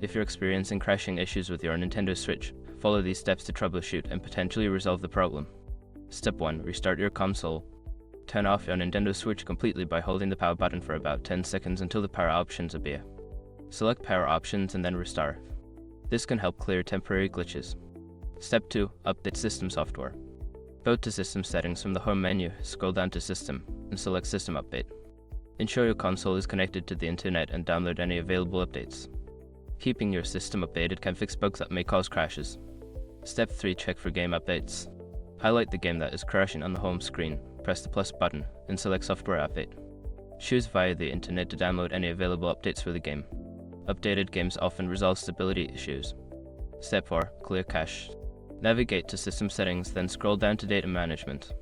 If you're experiencing crashing issues with your Nintendo Switch, follow these steps to troubleshoot and potentially resolve the problem. Step 1. Restart your console. Turn off your Nintendo Switch completely by holding the power button for about 10 seconds until the power options appear. Select power options and then restart. This can help clear temporary glitches. Step 2. Update system software. Go to System Settings from the Home menu, scroll down to System, and select System Update. Ensure your console is connected to the internet and download any available updates. Keeping your system updated can fix bugs that may cause crashes. Step 3. Check for game updates. Highlight the game that is crashing on the home screen, press the plus button, and select Software Update. Choose via the internet to download any available updates for the game. Updated games often resolve stability issues. Step 4. Clear cache. Navigate to System Settings, then scroll down to Data Management.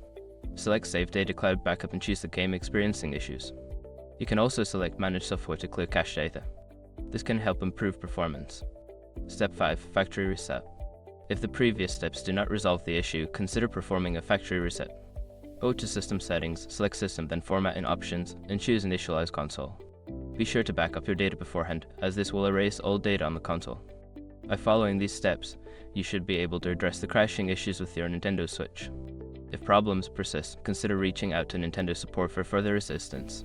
Select Save Data Cloud Backup and choose the game experiencing issues. You can also select Manage Software to clear cache data. This can help improve performance. Step 5. Factory Reset. If the previous steps do not resolve the issue, consider performing a factory reset. Go to System Settings, select System, then Format in Options, and choose Initialize Console. Be sure to back up your data beforehand, as this will erase all data on the console. By following these steps, you should be able to address the crashing issues with your Nintendo Switch. If problems persist, consider reaching out to Nintendo support for further assistance.